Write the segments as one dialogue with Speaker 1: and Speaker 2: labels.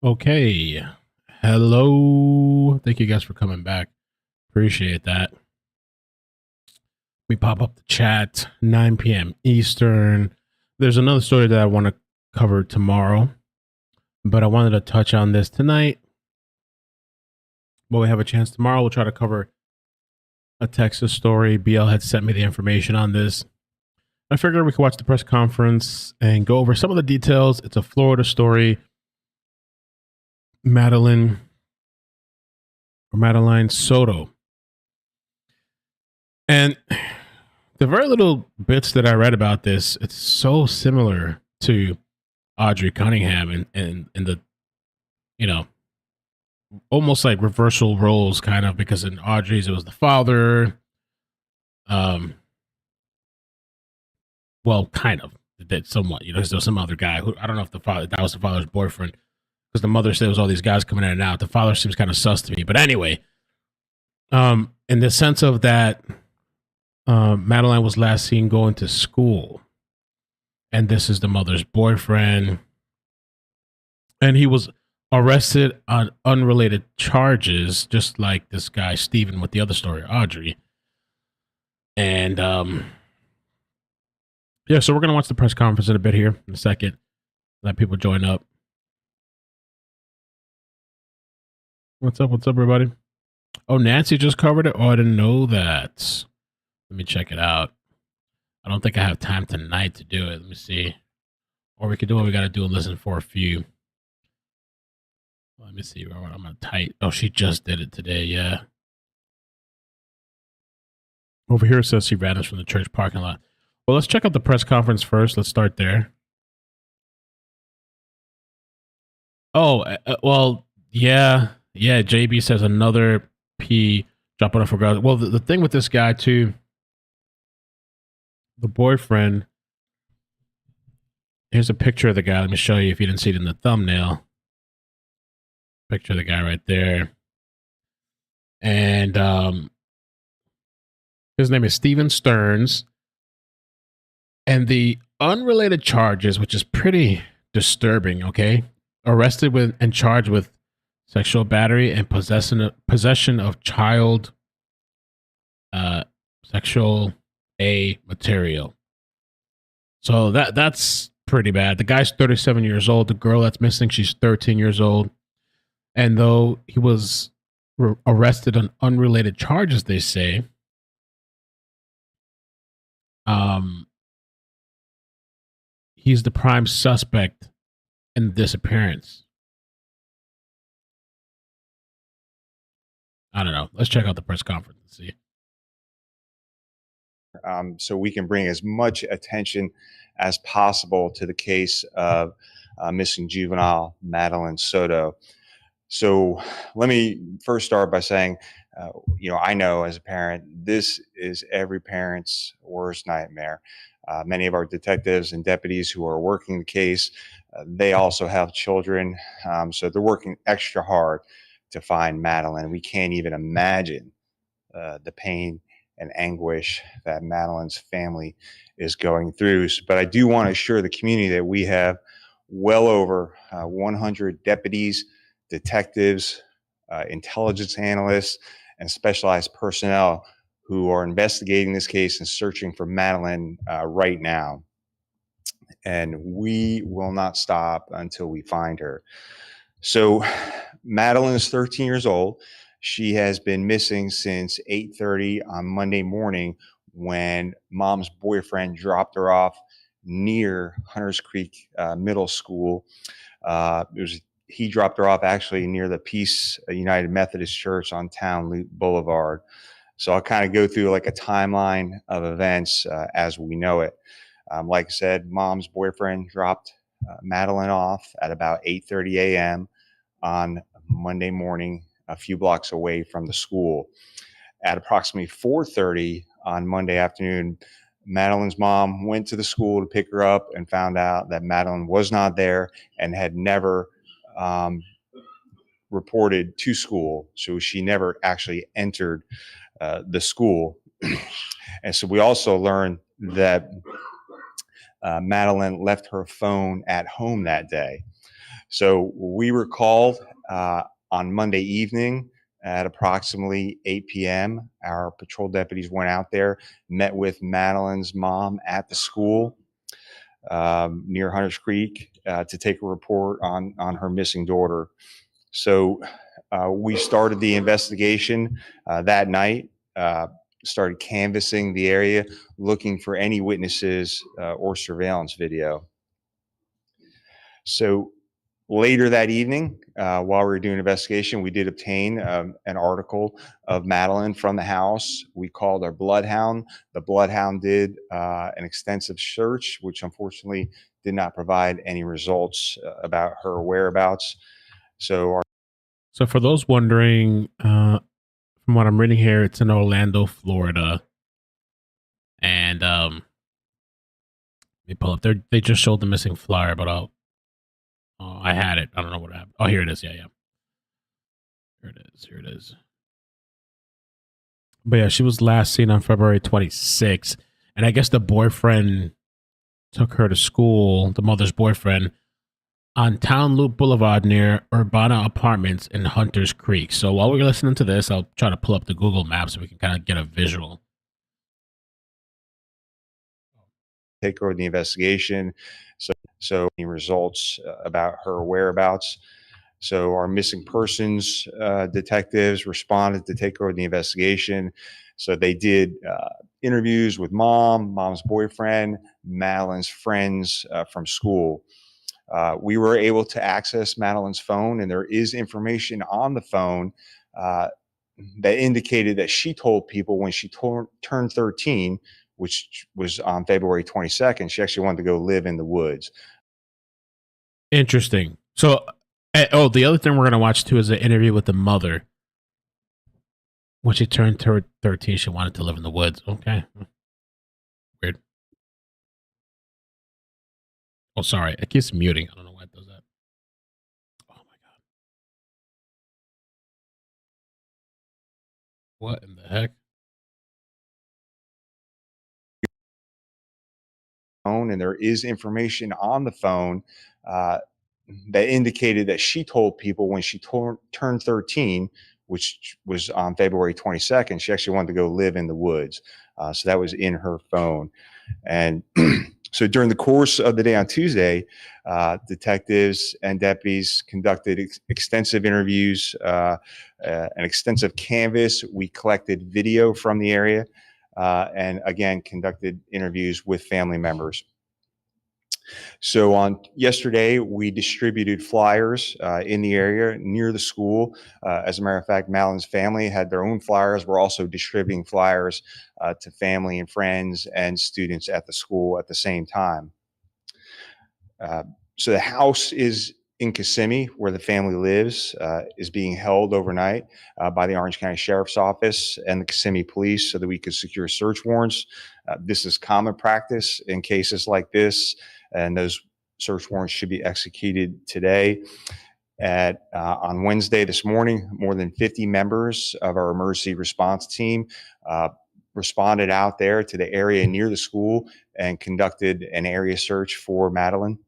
Speaker 1: Okay. Hello. Thank you guys for coming back. Appreciate that. We pop up the chat, 9 p.m. Eastern. There's another story that I want to cover tomorrow, but I wanted to touch on this tonight. When we have a chance tomorrow, we'll try to cover a Texas story. BL had sent me the information on this. I figured we could watch the press conference and go over some of the details. It's a Florida story. Madeline Soto. And the very little bits that I read about this, it's so similar to Audrey Cunningham and the, you know, almost like reversal roles kind of, because in Audrey's it was the father. Um well, kind of. That somewhat, there was some other guy who I don't know if that was the father's boyfriend, because the mother said there was all these guys coming in and out. The father seems kind of sus to me. But anyway, in the sense of that, Madeline was last seen going to school, and this is the mother's boyfriend, and he was arrested on unrelated charges, just like this guy Steven with the other story, Audrey. And yeah, so we're gonna watch the press conference in a bit here in a second. Let people join up. What's up? What's up, everybody? Oh, Nancy just covered it. Oh, I didn't know that. Let me check it out. I don't think I have time tonight to do it. Let me see. Or we could do what we got to do and listen for a few. Let me see. I'm gonna type. Oh, she just did it today. Yeah. Over here it says she vanished from the church parking lot. Well, let's check out the press conference first. Let's start there. Oh, well, yeah. Yeah, JB says another P dropping off for girls. Well, the thing with this guy, too, the boyfriend, here's a picture of the guy. Let me show you if you didn't see it in the thumbnail. Picture of the guy right there. And his name is Steven Stearns. And the unrelated charges, which is pretty disturbing, okay? Arrested with and charged with sexual battery and possession of child sexual material. So that's pretty bad. The guy's 37 years old. The girl that's missing, she's 13 years old. And though he was arrested on unrelated charges, they say, he's the prime suspect in the disappearance. I don't know. Let's check out the press conference and see.
Speaker 2: So we can bring as much attention as possible to the case of missing juvenile Madeline Soto. So let me first start by saying, I know as a parent, this is every parent's worst nightmare. Many of our detectives and deputies who are working the case, they also have children. So they're working extra hard to find Madeline. We can't even imagine the pain and anguish that Madeline's family is going through. But I do want to assure the community that we have well over 100 deputies, detectives, intelligence analysts, and specialized personnel who are investigating this case and searching for Madeline right now. And we will not stop until we find her. So Madeline is 13 years old. She has been missing since 8:30 on Monday morning, when mom's boyfriend dropped her off near Hunters Creek Middle School. He dropped her off actually near the Peace United Methodist Church on Town Loop Boulevard. So I'll kind of go through like a timeline of events as we know it. Like I said, mom's boyfriend dropped Madeline off at about 8:30 a.m. on Monday morning, a few blocks away from the school. At approximately 4:30 on Monday afternoon, Madeline's mom went to the school to pick her up and found out that Madeline was not there and had never reported to school. So she never actually entered the school. And so we also learned that Madeline left her phone at home that day. So we were called on Monday evening at approximately 8 p.m. Our patrol deputies went out there, met with Madeline's mom at the school near Hunters Creek to take a report on her missing daughter. So we started the investigation that night, started canvassing the area, looking for any witnesses or surveillance video. So later that evening, while we were doing investigation, we did obtain an article of Madeline from the house. We called our bloodhound. The bloodhound did an extensive search, which unfortunately did not provide any results about her whereabouts. So
Speaker 1: for those wondering, from what I'm reading here, it's in Orlando, Florida, and let me pull up. They just showed the missing flyer, but I had it. I don't know what happened. Oh, here it is. Yeah. Here it is. Here it is. But yeah, she was last seen on February 26th, and I guess the boyfriend took her to school. The mother's boyfriend on Town Loop Boulevard near Urbana Apartments in Hunters Creek. So while we're listening to this, I'll try to pull up the Google Maps so we can kind of get a visual.
Speaker 2: take her to the investigation. So any results about her whereabouts. So our missing persons detectives responded to take her to the investigation. So they did interviews with mom's boyfriend, Madeline's friends from school. We were able to access Madeline's phone, and there is information on the phone that indicated that she told people when she turned 13, which was on February 22nd, she actually wanted to go live in the woods.
Speaker 1: Interesting. So, the other thing we're going to watch too is an interview with the mother. When she turned 13, she wanted to live in the woods. Okay. Weird. Oh, sorry. It keeps muting. I don't know why it does that. Oh, my God. What in the heck?
Speaker 2: And there is information on the phone that indicated that she told people when she turned 13, which was on February 22nd, she actually wanted to go live in the woods. So that was in her phone. And so during the course of the day on Tuesday, detectives and deputies conducted extensive interviews, an extensive canvass. We collected video from the area. And again, conducted interviews with family members. So on yesterday, we distributed flyers in the area near the school. As a matter of fact, Madeline's family had their own flyers. We're also distributing flyers to family and friends and students at the school at the same time. So the house is in Kissimmee, where the family lives, is being held overnight by the Orange County Sheriff's Office and the Kissimmee Police so that we could secure search warrants. This is common practice in cases like this, and those search warrants should be executed today. On Wednesday this morning, more than 50 members of our emergency response team responded out there to the area near the school and conducted an area search for Madeline.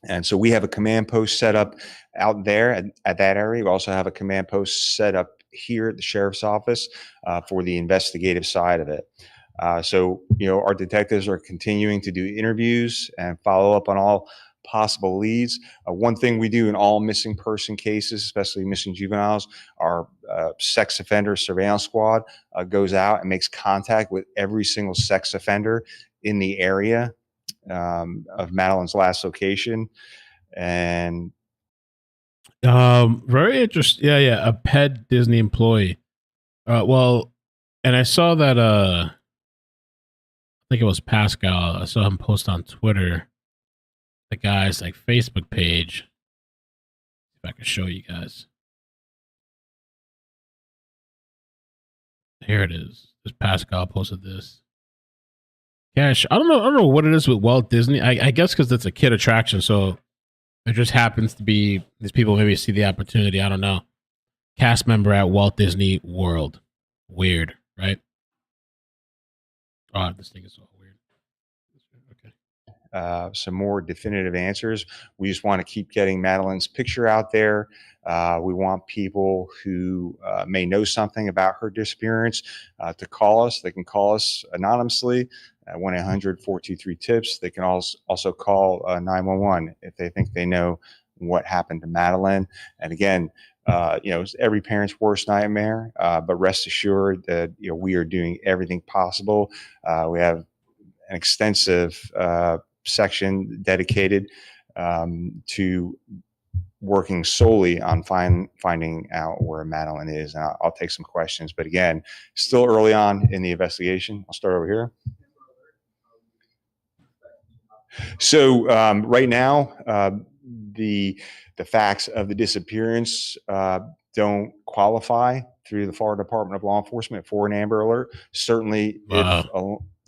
Speaker 2: And so we have a command post set up out there at that area. We also have a command post set up here at the sheriff's office for the investigative side of it. So, our detectives are continuing to do interviews and follow up on all possible leads. One thing we do in all missing person cases, especially missing juveniles, our sex offender surveillance squad goes out and makes contact with every single sex offender in the area of Madeline's last location. And
Speaker 1: very interesting. Yeah. A pet Disney employee. Well, and I saw that, I think it was Pascal. I saw him post on Twitter, the guy's like Facebook page. If I can show you guys. Here it is. This Pascal posted this. Cash. I don't know what it is with Walt Disney. I guess because it's a kid attraction, so it just happens to be these people maybe see the opportunity. I don't know. Cast member at Walt Disney World. Weird, right? Oh, this thing is so weird. Okay.
Speaker 2: some more definitive answers. We just want to keep getting Madeline's picture out there. We want people who may know something about her disappearance to call us. They can call us anonymously at 1-800-423-TIPS. They can also call 911 if they think they know what happened to Madeline. And again, it's every parent's worst nightmare, but rest assured that we are doing everything possible. We have an extensive section dedicated to working solely on finding out where Madeline is. And I'll take some questions, but again, still early on in the investigation. I'll start over here. So right now, the facts of the disappearance don't qualify through the Florida Department of Law Enforcement for an Amber Alert. Certainly, if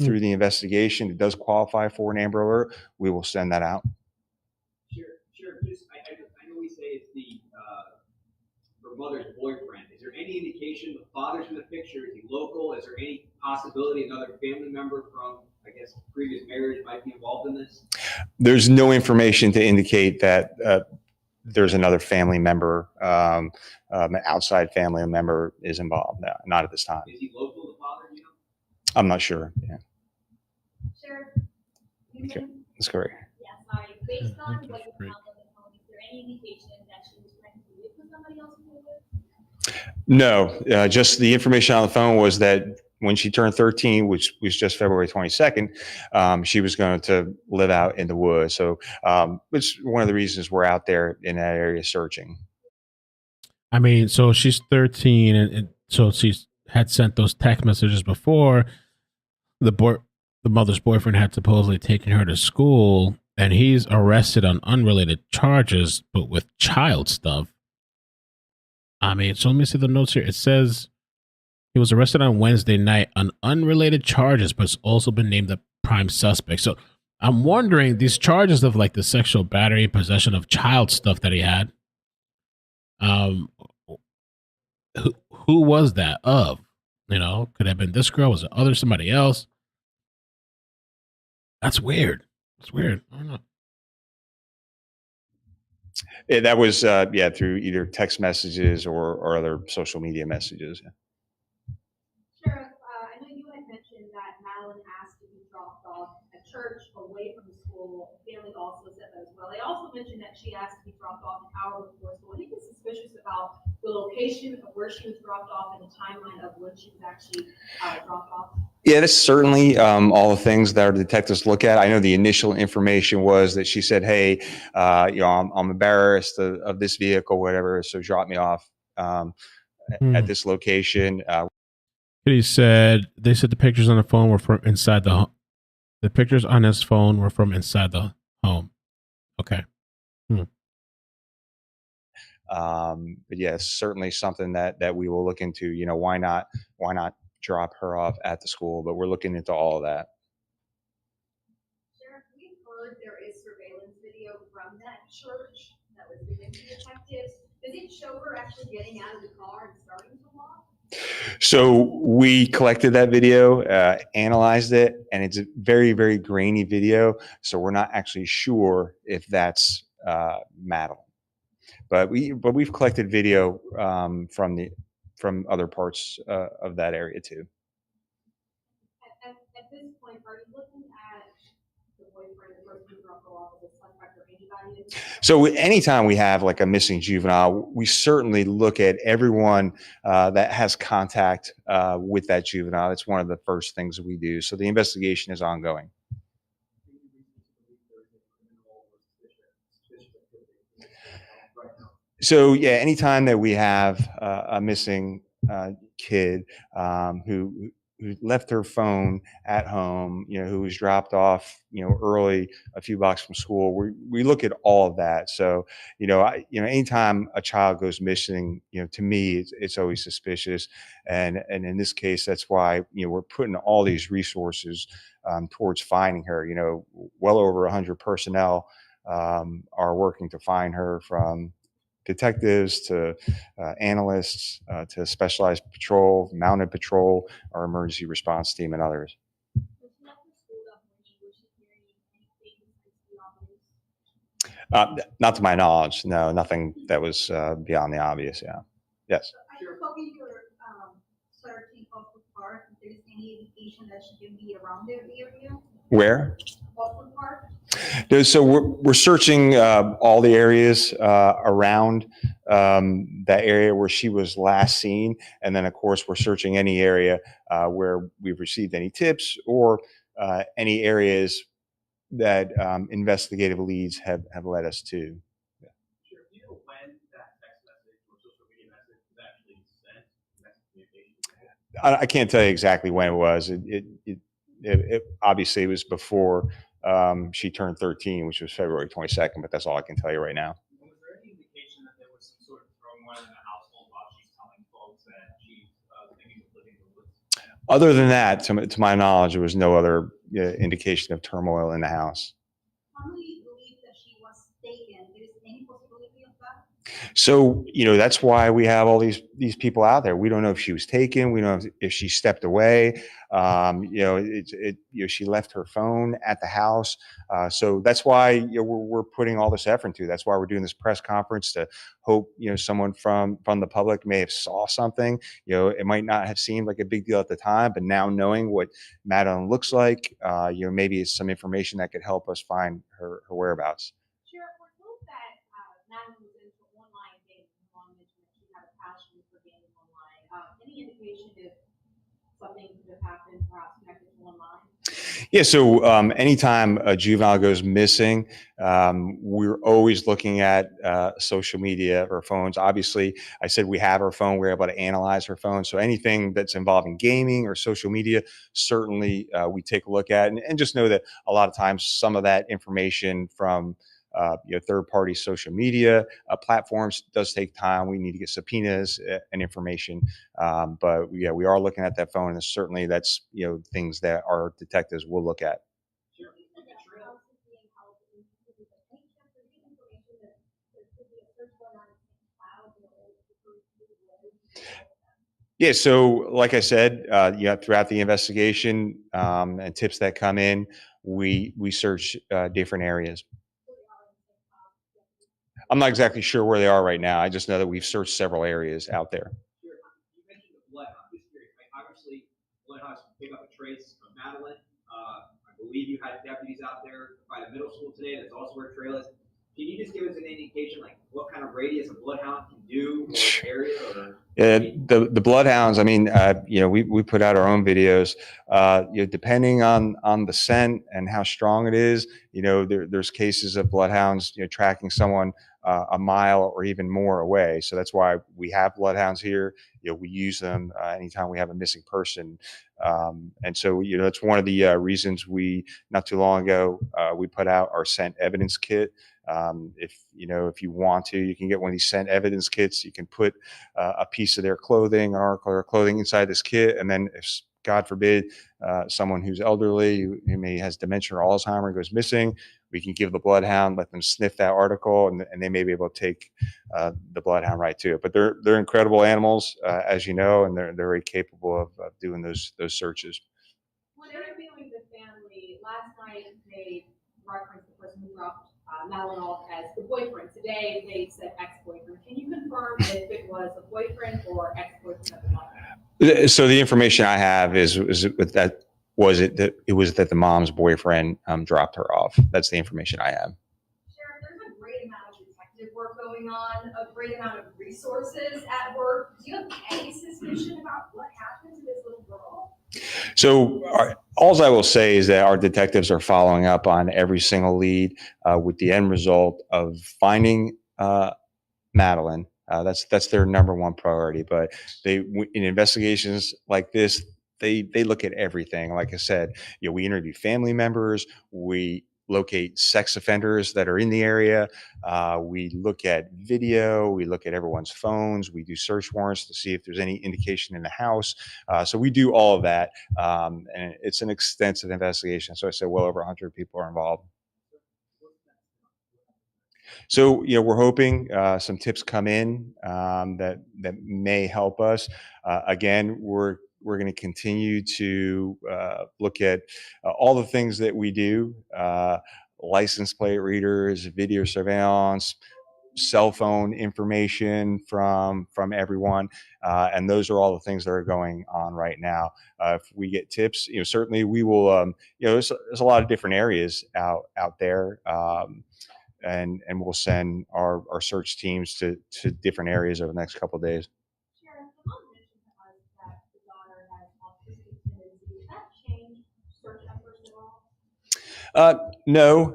Speaker 2: through the investigation it does qualify for an Amber Alert, we will send that out.
Speaker 3: Sure. Just, I know we say it's the her mother's boyfriend. Is there any indication the father's in the picture? Is he local? Is there any possibility another family member from, I guess, previous marriage might be involved in this?
Speaker 2: There's no information to indicate that there's another family member, an outside family member is involved. No, not at this time.
Speaker 3: Is he local, the father, you know?
Speaker 2: I'm not sure. Yeah.
Speaker 4: Sure.
Speaker 2: Okay. That's correct.
Speaker 4: Yeah, sorry. Based on what you found on the phone, is there any indication that she was trying to live with somebody else who was?
Speaker 2: No, just the information on the phone was that when she turned 13, which was just February 22nd, she was going to live out in the woods. So it's one of the reasons we're out there in that area searching.
Speaker 1: I mean, so she's 13, and so she had sent those text messages before. The mother's boyfriend had supposedly taken her to school, and he's arrested on unrelated charges, but with child stuff. I mean, so let me see the notes here. It says he was arrested on Wednesday night on unrelated charges, but has also been named the prime suspect. So I'm wondering, these charges of like the sexual battery, possession of child stuff that he had, who was that of? Could it have been this girl? Was it somebody else? That's weird. It's weird. I don't know.
Speaker 2: Yeah, that was through either text messages or other social media messages. Yeah.
Speaker 4: Sure. I know you had mentioned that Madeline asked to be dropped off at church away from the school. The family also said that as well. They also mentioned that she asked to be dropped off an hour before school. Anything suspicious about the location of where she was dropped off and the timeline of when she was actually dropped off?
Speaker 2: Yeah, that's certainly all the things that our detectives look at. I know the initial information was that she said, "Hey, I'm embarrassed of this vehicle, whatever. So drop me off at this location."
Speaker 1: They said the pictures on the phone were from inside the home. The pictures on his phone were from inside the home. Okay.
Speaker 2: But yes, certainly something that we will look into. Why not drop her off at the school? But we're looking into all of that.
Speaker 4: Sheriff, we've heard there is surveillance video from that church that was given to detectives. Does it show her actually getting out of the car and starting to walk?
Speaker 2: So we collected that video, analyzed it, and it's a very, very grainy video. So we're not actually sure if that's Madeline. But we've collected video from other parts of that area too.
Speaker 4: At this point, are you looking at the boyfriend, the person who dropped her off, as a suspect or anybody?
Speaker 2: So anytime we have like a missing juvenile, we certainly look at everyone that has contact with that juvenile. It's one of the first things that we do. So the investigation is ongoing. So yeah, anytime that we have a missing kid who left her phone at home, who was dropped off, early, a few blocks from school, we look at all of that. So, anytime a child goes missing, to me, it's always suspicious. And in this case, that's why, we're putting all these resources towards finding her. Well over 100 personnel are working to find her, from detectives to analysts to specialized patrol, mounted patrol, our emergency response team, and others. Not to my knowledge. No, nothing that was beyond the obvious. Yeah. Yes.
Speaker 4: Are you hoping your searching of the park, if there's any indication that she can be around the area?
Speaker 2: Where?
Speaker 4: Boston Park?
Speaker 2: So we're searching all the areas around that area where she was last seen, and then of course we're searching any area where we've received any tips or any areas that investigative leads have led us to.
Speaker 3: Sure. Do you know when that text message or social media message was actually sent? Next communication?
Speaker 2: I can't tell you exactly when it was. Obviously it was before she turned 13, which was February 22nd, but that's all I can tell you right now.
Speaker 3: Was there any indication that there was some sort of turmoil in the household while she's telling folks that she's thinking of living in the woods?
Speaker 2: Other than that, to my knowledge, there was no other indication of turmoil in the house.
Speaker 4: Family believe that she was taken. There's any possibility of that?
Speaker 2: So, that's why we have all these people out there. We don't know if she was taken. We don't know if she stepped away. She left her phone at the house. So that's why we're putting all this effort into. That's why we're doing this press conference to hope someone from the public may have saw something. It might not have seemed like a big deal at the time, but now knowing what Madeline looks like, maybe it's some information that could help us find her whereabouts.
Speaker 4: Sure. We're told that Madeline was into online gaming. Mom mentioned that she had a passion for gaming online. Any indication if something could have happened, perhaps connected to online?
Speaker 2: Yeah, so anytime a juvenile goes missing, we're always looking at social media or phones. Obviously, I said we have her phone. We're able to analyze her phone. So anything that's involving gaming or social media, certainly we take a look at. And just know that a lot of times some of that information from third-party social media platforms does take time. We need to get subpoenas and information, but yeah, we are looking at that phone, and certainly that's things that our detectives will look at.
Speaker 3: Sure.
Speaker 2: Yeah, so like I said, throughout the investigation and tips that come in, we search different areas. I'm not exactly sure where they are right now. I just know that we've searched several areas out there.
Speaker 3: Sure. You mentioned the blood. I'm just curious. Obviously, Bloodhouse pick up a trace of Madeline. I believe you had deputies out there by the middle school today. That's also where trail is. Can you just give us an indication, like what kind of radius a bloodhound can do, or area, or?
Speaker 2: The bloodhounds. I mean, we put out our own videos. Depending on the scent and how strong it is, there's cases of bloodhounds, tracking someone a mile or even more away. So that's why we have bloodhounds here. We use them anytime we have a missing person. And so, that's one of the reasons not too long ago, we put out our scent evidence kit. If you want to, you can get one of these scent evidence kits. You can put a piece of their clothing, an article of their clothing inside this kit. And then if, God forbid, someone who's elderly, who maybe has dementia or Alzheimer goes missing, we can give the bloodhound, let them sniff that article, and they may be able to take the bloodhound right to it. But they're incredible animals, as you know, and they're very capable of doing those searches.
Speaker 4: When interviewing the family, last night they referenced the person who dropped Madeline off as the boyfriend. Today they said ex-boyfriend. Can you confirm if it was a boyfriend or ex-boyfriend of the mother?
Speaker 2: So the information I have is that it was that the mom's boyfriend dropped her off. That's the information I have.
Speaker 4: Sheriff, there's a great amount of detective work going on, a great amount of resources at work. Do you have any suspicion about what happened to this little girl?
Speaker 2: So all I will say is that our detectives are following up on every single lead with the end result of finding Madeline. That's their number one priority. But in investigations like this, they look at everything. Like I said, we interview family members. We locate sex offenders that are in the area. We look at video. We look at everyone's phones. We do search warrants to see if there's any indication in the house. So we do all of that. And it's an extensive investigation. So I said well over 100 people are involved. So, we're hoping some tips come in that may help us. Again, we're going to continue to look at all the things that we do. license plate readers, video surveillance, cell phone information from everyone, and those are all the things that are going on right now. If we get tips, certainly we will. There's a lot of different areas out there, and we'll send our search teams to different areas over the next couple of days.
Speaker 4: Sheriff, the mom mentioned to us that the daughter has autistic tendencies. Does that change search efforts at all?
Speaker 2: No,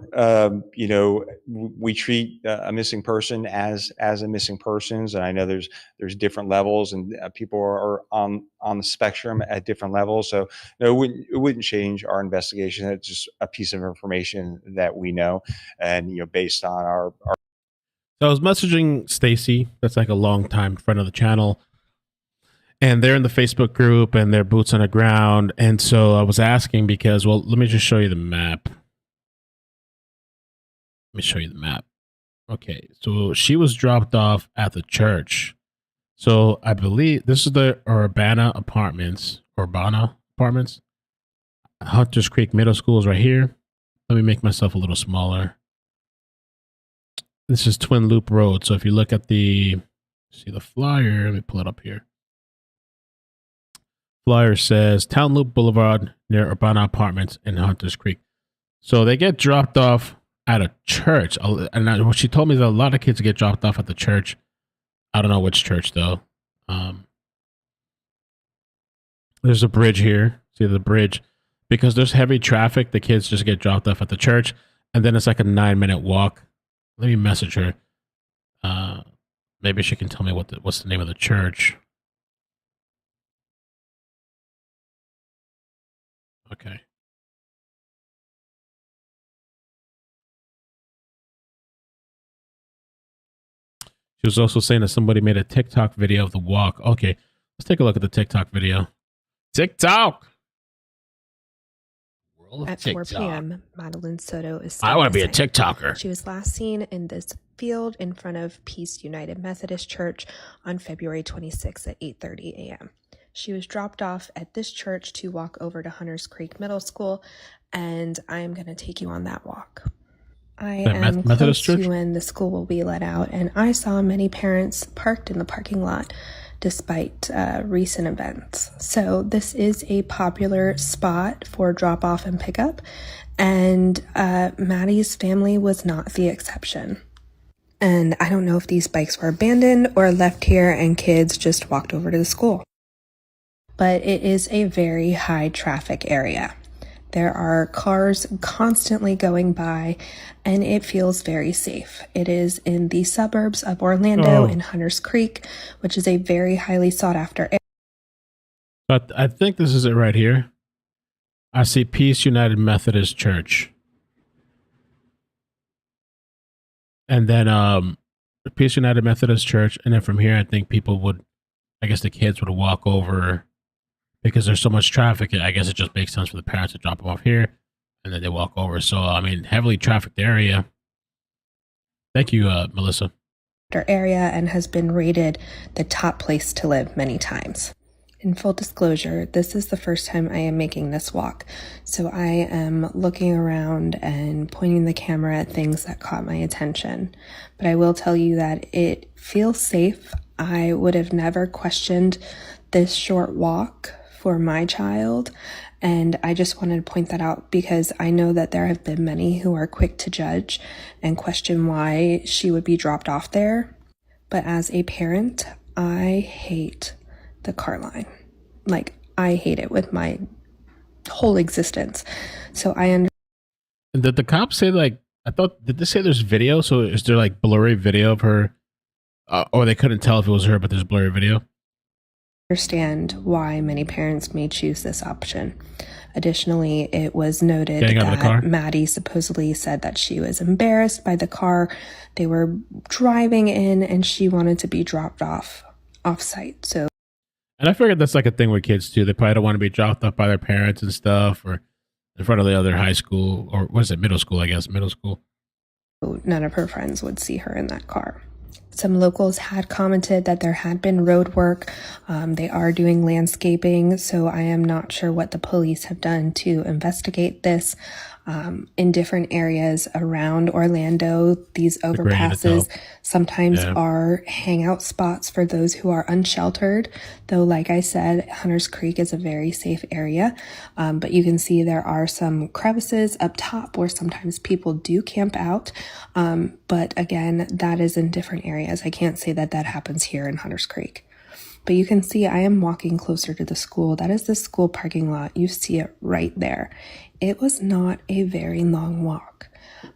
Speaker 2: we treat a missing person as a missing persons, and I know there's different levels, and people are on the spectrum at different levels. So no, it wouldn't change our investigation. It's just a piece of information that we know, and based on our.
Speaker 1: So I was messaging Stacy, that's like a long time friend of the channel, and they're in the Facebook group and they're boots on the ground. And so I was asking because, well, let me just show you the map. Let me show you the map. Okay, so she was dropped off at the church. So I believe this is the Urbana Apartments. Hunters Creek Middle School is right here. Let me make myself a little smaller. This is Twin Loop Road. So if you look at see the flyer, let me pull it up here. Flyer says Town Loop Boulevard near Urbana Apartments in Hunters Creek. So they get dropped off at a church. And what she told me is that a lot of kids get dropped off at the church. I don't know which church though. There's a bridge here. See the bridge? Because there's heavy traffic, the kids just get dropped off at the church. And then it's like a 9-minute walk. Let me message her. Maybe she can tell me what's the name of the church. Okay. She was also saying that somebody made a TikTok video of the walk. Okay, let's take a look at the TikTok video. TikTok!
Speaker 5: At 4 p.m., Madeline Soto is still
Speaker 1: I want to be a
Speaker 5: missing.
Speaker 1: TikToker.
Speaker 5: She was last seen in this field in front of Peace United Methodist Church on February 26 at 8:30 a.m. She was dropped off at this church to walk over to Hunters Creek Middle School, and I am going to take you on that walk. I am close to when the school will be let out, and I saw many parents parked in the parking lot despite recent events. So this is a popular spot for drop-off and pickup, and Maddie's family was not the exception. And I don't know if these bikes were abandoned or left here and kids just walked over to the school. But it is a very high traffic area. There are cars constantly going by, and it feels very safe. It is in the suburbs of Orlando in Hunters Creek, which is a very highly sought after area.
Speaker 1: But I think this is it right here. I see Peace United Methodist Church. And then Peace United Methodist Church. And then from here, I think the kids would walk over. Because there's so much traffic, I guess it just makes sense for the parents to drop them off here, and then they walk over. So, I mean, heavily trafficked area. Thank you, Melissa.
Speaker 5: Area and has been rated the top place to live many times. In full disclosure, this is the first time I am making this walk, so I am looking around and pointing the camera at things that caught my attention. But I will tell you that it feels safe. I would have never questioned this short walk for my child, and I just wanted to point that out because I know that there have been many who are quick to judge and question why she would be dropped off there. But as a parent, I hate the car line. Like, I hate it with my whole existence. So I understand.
Speaker 1: Did the cops say, did they say there's video? So is there like blurry video of her? Or they couldn't tell if it was her, but there's blurry video?
Speaker 5: Understand why many parents may choose this option. Additionally, it was noted that Maddie supposedly said that she was embarrassed by the car they were driving in and she wanted to be dropped off site. So,
Speaker 1: and I figured that's like a thing with kids too. They probably don't want to be dropped off by their parents and stuff, or in front of the other high school, or what is it, middle school, I guess, middle school.
Speaker 5: None of her friends would see her in that car. Some locals had commented that there had been road work. They are doing landscaping, so I am not sure what the police have done to investigate this. in different areas around Orlando. These overpasses sometimes are hangout spots for those who are unsheltered, though like I said, Hunters Creek is a very safe area, but you can see there are some crevices up top where sometimes people do camp out, but again, that is in different areas. I can't say that that happens here in Hunters Creek. But you can see I am walking closer to the school. That is the school parking lot. You see it right there. It was not a very long walk.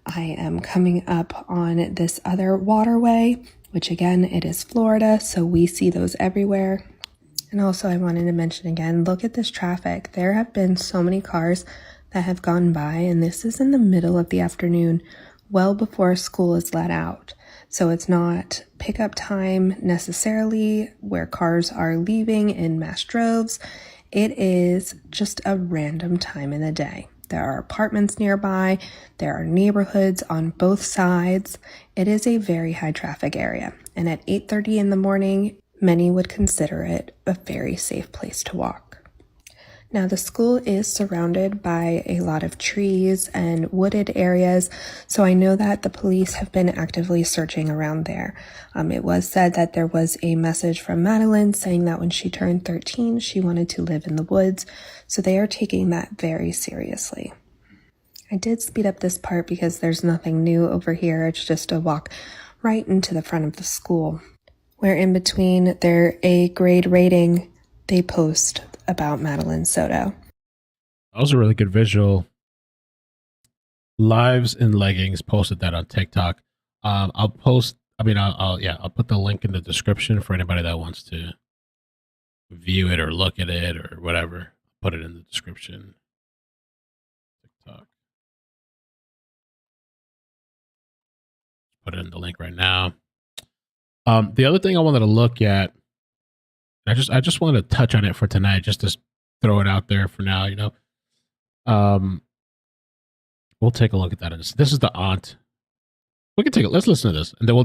Speaker 5: I am coming up on this other waterway, which again, it is Florida, so we see those everywhere. And also I wanted to mention again, look at this traffic. There have been so many cars that have gone by, and this is in the middle of the afternoon, well before school is let out. So it's not pickup time necessarily where cars are leaving in mass droves. It is just a random time in the day. There are apartments nearby. There are neighborhoods on both sides. It is a very high traffic area. And at 8:30 in the morning, many would consider it a very safe place to walk. Now, the school is surrounded by a lot of trees and wooded areas, so I know that the police have been actively searching around there. It was said that there was a message from Madeline saying that when she turned 13, she wanted to live in the woods, so they are taking that very seriously. I did speed up this part because there's nothing new over here. It's just a walk right into the front of the school, where in between their A grade rating, they post about Madeline Soto.
Speaker 1: That was a really good visual. Lives in Leggings posted that on TikTok. I'll put the link in the description for anybody that wants to view it or look at it or whatever. Put it in the description. TikTok. Put it in the link right now. The other thing I wanted to look at, I just wanted to touch on it for tonight, just to throw it out there for now, you know. We'll take a look at that. This is the aunt. Let's listen to this, and then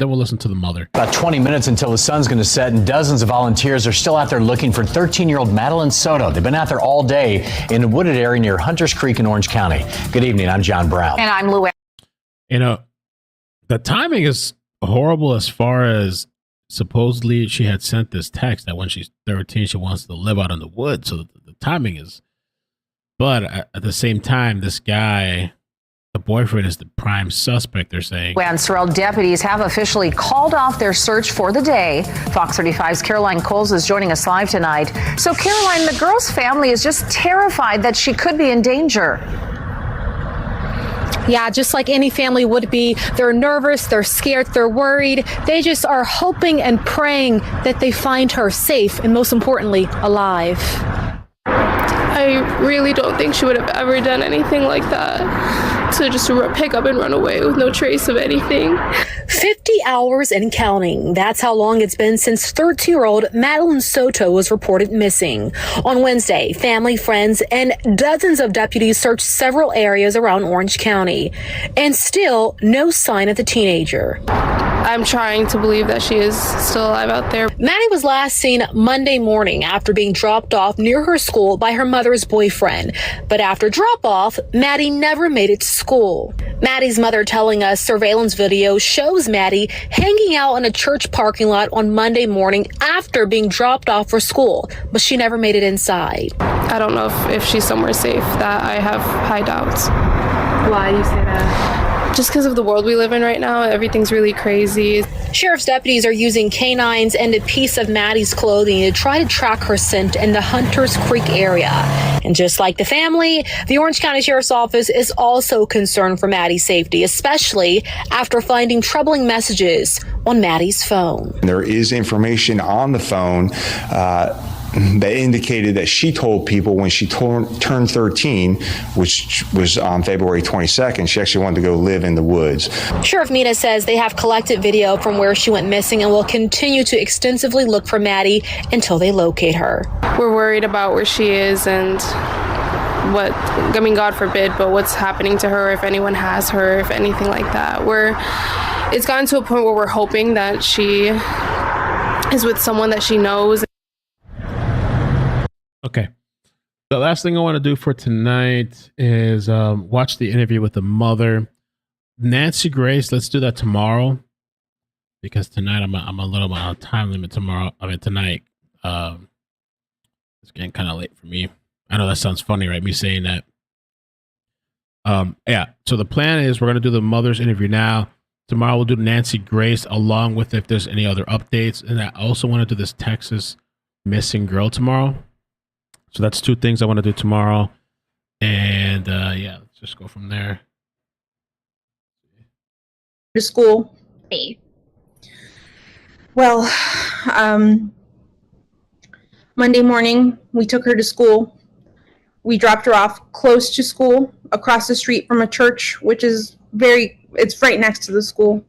Speaker 1: we'll listen to the mother.
Speaker 6: About 20 minutes until the sun's going to set, and dozens of volunteers are still out there looking for 13-year-old Madeline Soto. They've been out there all day in a wooded area near Hunters Creek in Orange County. Good evening. I'm John Brown.
Speaker 7: And I'm Lou.
Speaker 1: You know, the timing is horrible as far as supposedly she had sent this text that when she's 13, she wants to live out in the woods. So the timing is, but at the same time, this guy, the boyfriend, is the prime suspect, they're saying.
Speaker 7: And Sorrel deputies have officially called off their search for the day. Fox 35's Caroline Coles is joining us live tonight. So Caroline, the girl's family is just terrified that she could be in danger.
Speaker 8: Yeah, just like any family would be. They're nervous, they're scared, they're worried. They just are hoping and praying that they find her safe and, most importantly, alive.
Speaker 9: I really don't think she would have ever done anything like that, to just pick up and run away with no trace of anything.
Speaker 8: 50 hours and counting. That's how long it's been since 13-year-old Madeline Soto was reported missing. On Wednesday, family, friends, and dozens of deputies searched several areas around Orange County. And still, no sign of the teenager.
Speaker 9: I'm trying to believe that she is still alive out there.
Speaker 8: Maddie was last seen Monday morning after being dropped off near her school by her mother's boyfriend. But after drop-off, Maddie never made it to school. Maddie's mother telling us surveillance video shows Maddie hanging out in a church parking lot on Monday morning after being dropped off for school, but she never made it inside.
Speaker 9: I don't know if she's somewhere safe. That I have high doubts.
Speaker 8: Why do you say that?
Speaker 9: Just because of the world we live in right now, everything's really crazy.
Speaker 8: Sheriff's deputies are using canines and a piece of Maddie's clothing to try to track her scent in the Hunters Creek area. And just like the family, the Orange County Sheriff's Office is also concerned for Maddie's safety, especially after finding troubling messages on Maddie's phone.
Speaker 2: There is information on the phone that indicated that she told people when she turned 13, which was on February 22nd, she actually wanted to go live in the woods.
Speaker 8: Sheriff Mina says they have collected video from where she went missing and will continue to extensively look for Maddie until they locate her.
Speaker 9: We're worried about where she is and God forbid, but what's happening to her, if anyone has her, if anything like that. It's gotten to a point where we're hoping that she is with someone that she knows.
Speaker 1: Okay. The last thing I want to do for tonight is watch the interview with the mother, Nancy Grace. Let's do that tomorrow because tonight I'm a little on a time limit tomorrow. I mean tonight. It's getting kind of late for me. I know that sounds funny, right? Me saying that. Yeah. So the plan is we're gonna do the mother's interview now. Tomorrow we'll do Nancy Grace along with if there's any other updates, and I also want to do this Texas missing girl tomorrow. So that's two things I want to do tomorrow. And yeah, let's just go from there.
Speaker 10: To school. Well, Monday morning, we took her to school. We dropped her off close to school, across the street from a church, which is it's right next to the school.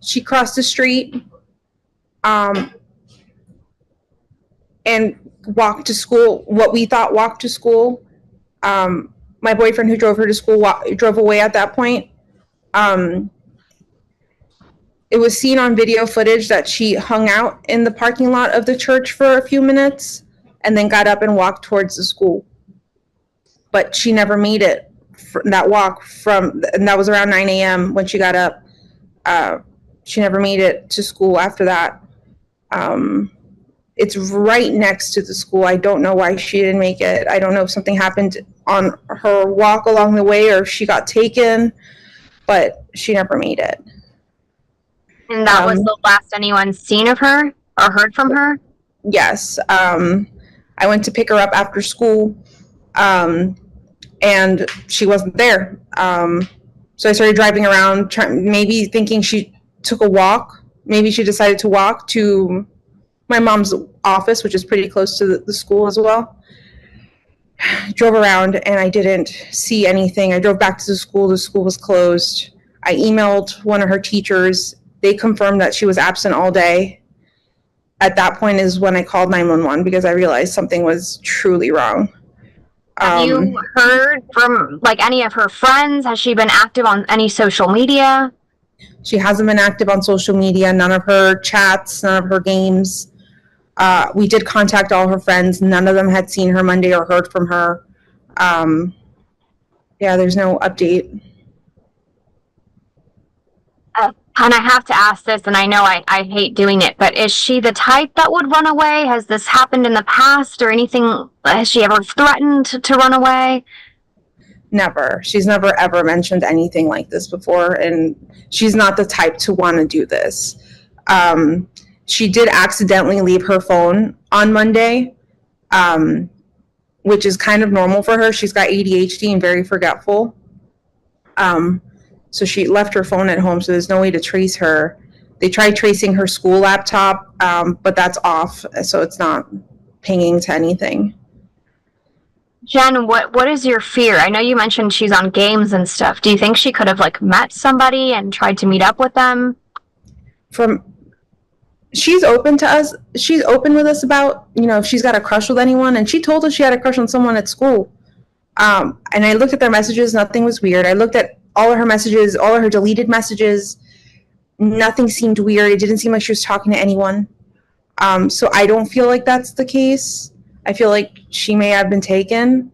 Speaker 10: She crossed the street and walked to school, what we thought walked to school. My boyfriend who drove her to school drove away at that point. It was seen on video footage that she hung out in the parking lot of the church for a few minutes and then got up and walked towards the school. But she never made it that walk and that was around 9 a.m. when she got up. She never made it to school after that. It's right next to the school. I don't know why she didn't make it. I don't know if something happened on her walk along the way or if she got taken, but she never made it.
Speaker 11: And that was the last anyone seen of her or heard from her?
Speaker 10: Yes. I went to pick her up after school, and she wasn't there. So I started driving around, maybe thinking she took a walk. Maybe she decided to walk to my mom's office, which is pretty close to the school as well. Drove around, and I didn't see anything. I drove back to the school. The school was closed. I emailed one of her teachers. They confirmed that she was absent all day. At that point is when I called 911 because I realized something was truly wrong.
Speaker 11: Have you heard from any of her friends? Has she been active on any social media?
Speaker 10: She hasn't been active on social media, none of her chats, none of her games. We did contact all her friends. None of them had seen her Monday or heard from her. Yeah, there's no update.
Speaker 11: And I have to ask this, and I know I hate doing it, but is she the type that would run away? Has this happened in the past or anything? Has she ever threatened to run away?
Speaker 10: Never. She's never ever mentioned anything like this before, and she's not the type to want to do this. She did accidentally leave her phone on Monday, which is kind of normal for her. She's got ADHD and very forgetful. So she left her phone at home, so there's no way to trace her. They tried tracing her school laptop, but that's off, so it's not pinging to anything.
Speaker 11: Jen, what is your fear? I know you mentioned she's on games and stuff. Do you think she could have met somebody and tried to meet up with them?
Speaker 10: She's open to us. She's open with us about, if she's got a crush with anyone, and she told us she had a crush on someone at school. And I looked at their messages, nothing was weird. I looked at all of her messages, all of her deleted messages. Nothing seemed weird. It didn't seem like she was talking to anyone. So I don't feel like that's the case. I feel like she may have been taken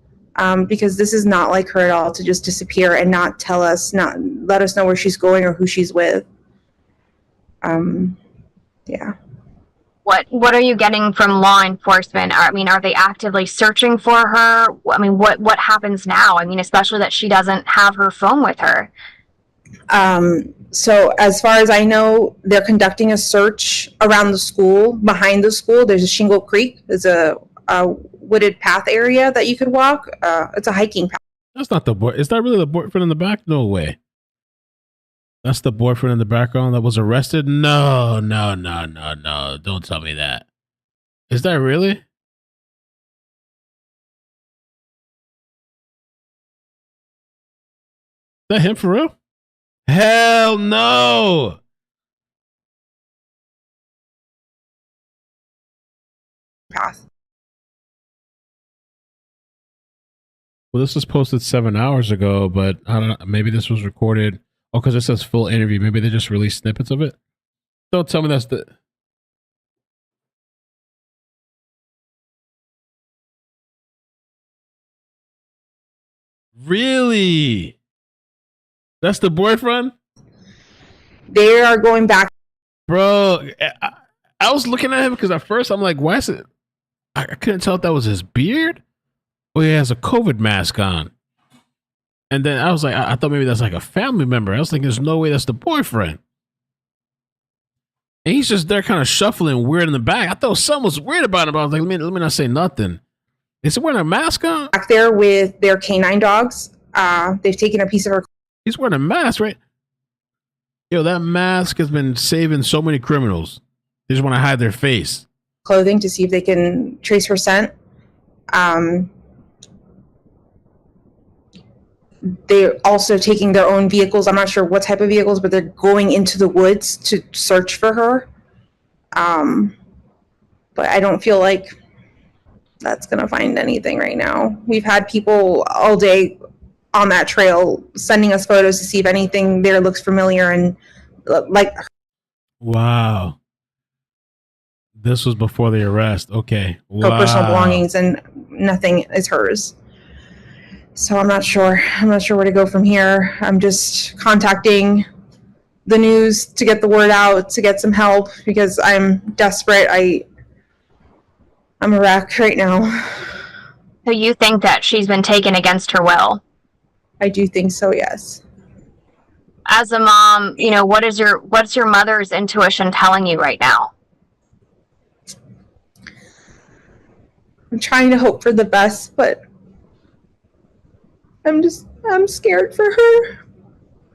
Speaker 10: because this is not like her at all to just disappear and not tell us, not let us know where she's going or who she's with. Yeah.
Speaker 11: What are you getting from law enforcement? Are they actively searching for her? What happens now? Especially that she doesn't have her phone with her.
Speaker 10: So as far as I know, they're conducting a search around the school. Behind the school, there's a Shingle Creek. There's a wooded path area that you could walk. It's a hiking path.
Speaker 1: That's not the boy. Is that really the boyfriend in the back? No way. That's the boyfriend in the background that was arrested? No. Don't tell me that. Is that really? Is that him for real? Hell no.
Speaker 10: Path.
Speaker 1: Well, this was posted 7 hours ago, but I don't know. Maybe this was recorded. Oh, because it says full interview. Maybe they just released snippets of it. Don't tell me that's the... Really? That's the boyfriend?
Speaker 10: They are going back.
Speaker 1: Bro, I was looking at him because at first I'm like, why is it? I couldn't tell if that was his beard or he has a COVID mask on. And then I was like, I thought maybe that's like a family member. I was thinking there's no way that's the boyfriend. And he's just there kind of shuffling weird in the back. I thought something was weird about him, but I was like, let me not say nothing. Is he wearing a mask on?
Speaker 10: Back there with their canine dogs. They've taken a piece of her.
Speaker 1: He's wearing a mask, right? Yo, that mask has been saving so many criminals. They just want to hide their face.
Speaker 10: Clothing to see if they can trace her scent. They're also taking their own vehicles. I'm not sure what type of vehicles, but they're going into the woods to search for her. But I don't feel like that's going to find anything right now. We've had people all day on that trail sending us photos to see if anything there looks familiar and like.
Speaker 1: Wow. This was before the arrest. Okay.
Speaker 10: Wow. Her personal belongings, and nothing is hers. So I'm not sure. I'm not sure where to go from here. I'm just contacting the news to get the word out, to get some help, because I'm desperate. I'm a wreck right now.
Speaker 11: So you think that she's been taken against her will?
Speaker 10: I do think so, yes.
Speaker 11: As a mom, you know, what's your mother's intuition telling you right now?
Speaker 10: I'm trying to hope for the best, but I'm scared for her.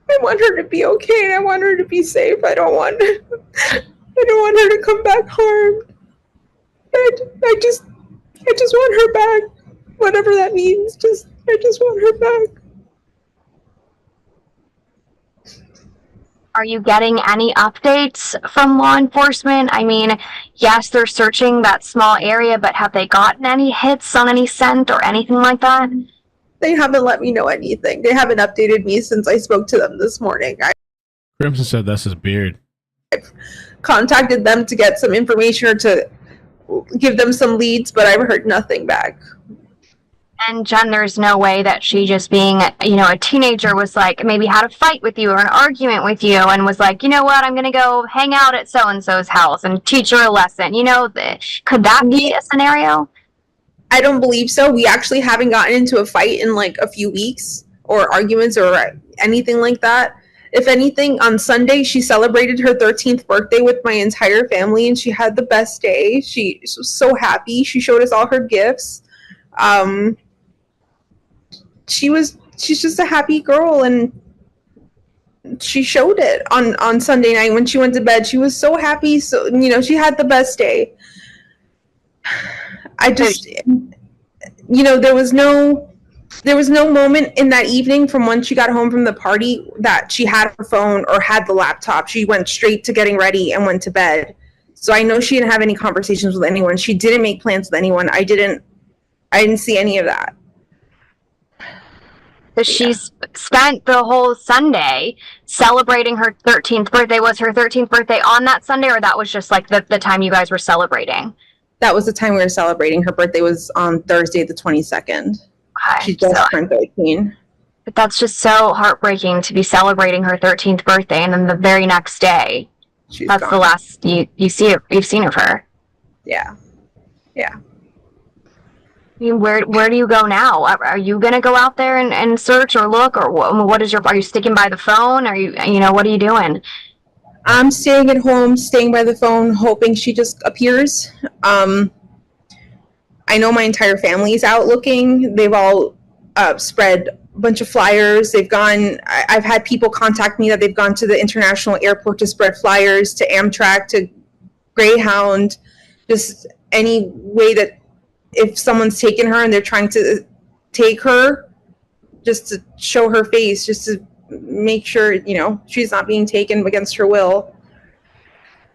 Speaker 10: I want her to be okay, and I want her to be safe. I don't want her to come back harmed. I just want her back, whatever that means. I just want her back.
Speaker 11: Are you getting any updates from law enforcement? I mean, yes, they're searching that small area, but have they gotten any hits on any scent or anything like that?
Speaker 10: They haven't let me know anything. They haven't updated me since I spoke to them this morning.
Speaker 1: Crimson said that's his beard.
Speaker 10: I've contacted them to get some information or to give them some leads, but I've heard nothing back.
Speaker 11: And Jen, there's no way that she, just being, you know, a teenager, was like, maybe had a fight with you or an argument with you and was like, you know what, I'm going to go hang out at so-and-so's house and teach her a lesson. You know, could that be a scenario?
Speaker 10: I don't believe so. We actually haven't gotten into a fight in like a few weeks, or arguments or anything like that. If anything, on Sunday, she celebrated her 13th birthday with my entire family, and she had the best day. She was so happy. She showed us all her gifts. She's just a happy girl, and she showed it on Sunday night when she went to bed. She was so happy. So, you know, she had the best day. I just, you know, there was no moment in that evening from when she got home from the party that she had her phone or had the laptop. She went straight to getting ready and went to bed. So I know she didn't have any conversations with anyone. She didn't make plans with anyone. I didn't see any of that.
Speaker 11: So she's spent the whole Sunday celebrating her 13th birthday. Was her 13th birthday on that Sunday, or that was just like the time you guys were celebrating?
Speaker 10: That was the time we were celebrating. Her birthday was on Thursday, the 22nd.
Speaker 11: Okay,
Speaker 10: she just turned 13.
Speaker 11: But that's just so heartbreaking to be celebrating her 13th birthday, and then the very next day, that's gone. The last you've seen of her.
Speaker 10: Yeah.
Speaker 11: I mean, where do you go now? Are you gonna go out there and search or look, or what is are you sticking by the phone? Are you what are you doing?
Speaker 10: I'm staying at home, staying by the phone, hoping she just appears. I know my entire family is out looking. They've all spread a bunch of flyers. I've had people contact me that they've gone to the international airport to spread flyers, to Amtrak, to Greyhound, just any way that if someone's taken her and they're trying to take her, just to show her face, just to make sure, you know, she's not being taken against her will.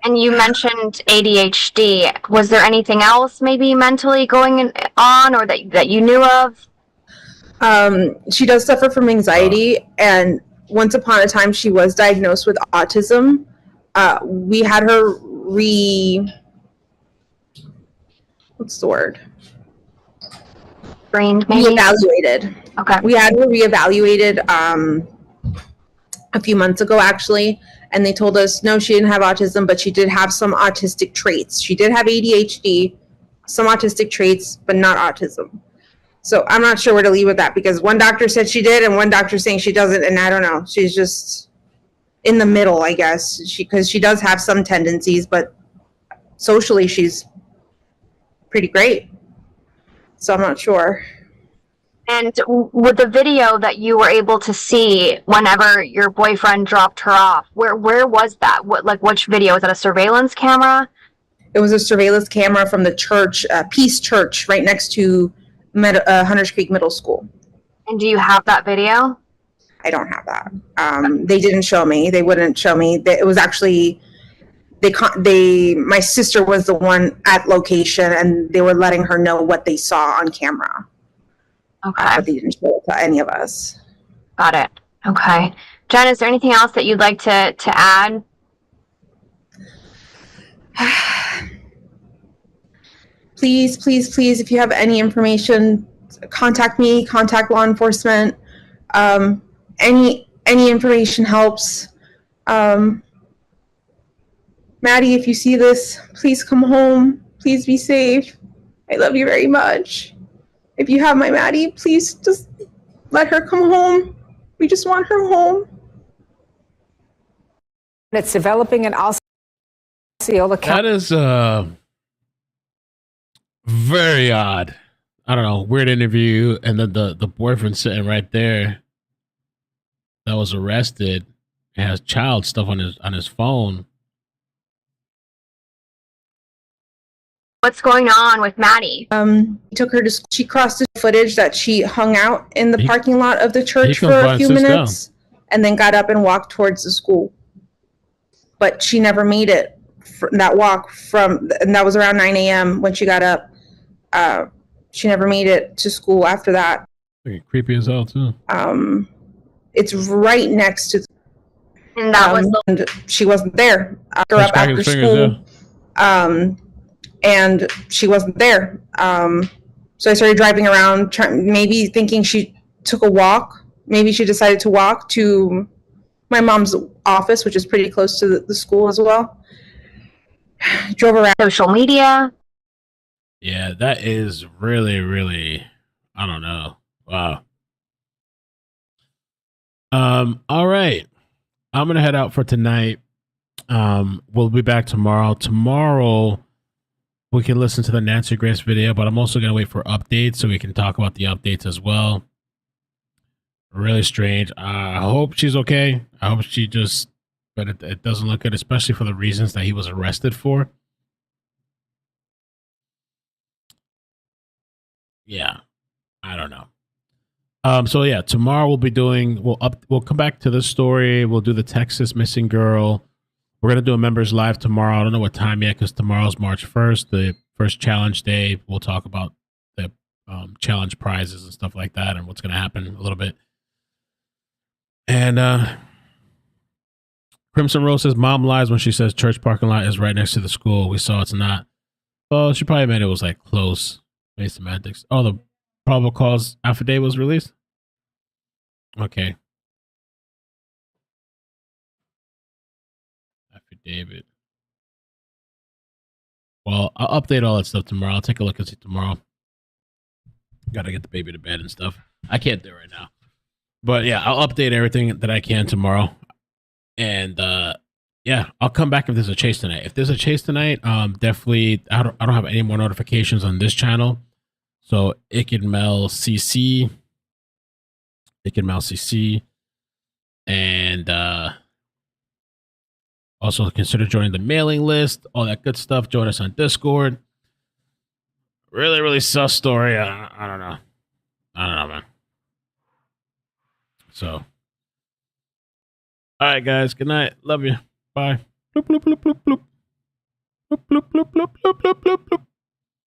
Speaker 11: And you mentioned ADHD. Was there anything else maybe mentally going on, or that you knew of?
Speaker 10: She does suffer from anxiety, and once upon a time she was diagnosed with autism. We had her
Speaker 11: screened, maybe?
Speaker 10: Reevaluated.
Speaker 11: Okay.
Speaker 10: We had her reevaluated a few months ago, actually, and they told us no, she didn't have autism, but she did have some autistic traits. She did have ADHD, some autistic traits, but not autism. So I'm not sure where to leave with that, because one doctor said she did and one doctor saying she doesn't, and I don't know. She's just in the middle, I guess, because she does have some tendencies, but socially she's pretty great. So I'm not sure.
Speaker 11: And with the video that you were able to see whenever your boyfriend dropped her off, where was that? Which video? Was that a surveillance camera?
Speaker 10: It was a surveillance camera from the church, Peace Church, right next to Hunters Creek Middle School.
Speaker 11: And do you have that video?
Speaker 10: I don't have that. They didn't show me. They wouldn't show me. It was actually my sister was the one at location, and they were letting her know what they saw on camera.
Speaker 11: Okay.
Speaker 10: But they didn't show it to any of us.
Speaker 11: Got it. Okay. Jen, is there anything else that you'd like to add?
Speaker 10: Please, please, please, if you have any information, contact me, contact law enforcement. Any information helps. Maddie, if you see this, please come home. Please be safe. I love you very much. If you have my Maddie, please just let her come home. We just want her home.
Speaker 12: It's developing an Osceola County.
Speaker 1: That is very odd. I don't know, weird interview, and then the boyfriend sitting right there that was arrested has child stuff on his phone.
Speaker 11: What's going on with Maddie?
Speaker 10: He took her to school. She crossed the footage that she hung out in the parking lot of the church for a few minutes and then got up and walked towards the school. But she never made it that walk and that was around 9 a.m. when she got up. She never made it to school after that.
Speaker 1: Creepy as hell too.
Speaker 10: It's right next to.
Speaker 11: And that was.
Speaker 10: And she wasn't there. Her up after school. And she wasn't there. So I started driving around, maybe thinking she took a walk. Maybe she decided to walk to my mom's office, which is pretty close to the school as well. Drove around.
Speaker 11: Social media.
Speaker 1: Yeah, that is really, really, I don't know. Wow. All right. I'm going to head out for tonight. We'll be back tomorrow. Tomorrow, we can listen to the Nancy Grace video, but I'm also going to wait for updates so we can talk about the updates as well. Really strange. I hope she's okay. I hope she just, but it doesn't look good, especially for the reasons that he was arrested for. Yeah, I don't know. So yeah, tomorrow we'll be doing, we'll come back to this story. We'll do the Texas missing girl. We're going to do a members live tomorrow. I don't know what time yet, because tomorrow's March 1st, the first challenge day. We'll talk about the challenge prizes and stuff like that and what's going to happen a little bit. And Crimson Rose says, mom lies when she says church parking lot is right next to the school. We saw it's not. Well, she probably meant it was like close. Base semantics. Oh, the probable cause affidavit was released? Okay. Affidavit. Well, I'll update all that stuff tomorrow. I'll take a look at it tomorrow. Gotta get the baby to bed and stuff. I can't do it right now. But yeah, I'll update everything that I can tomorrow. And yeah, I'll come back if there's a chase tonight. If there's a chase tonight, definitely I don't have any more notifications on this channel. So Mel CC. And also consider joining the mailing list, all that good stuff. Join us on Discord. Really, really sus story. I don't know. Man. So, all right, guys. Good night. Love you. Bye. Bloop, bloop, bloop, bloop, bloop. Bloop, bloop, bloop, bloop, bloop, bloop, bloop.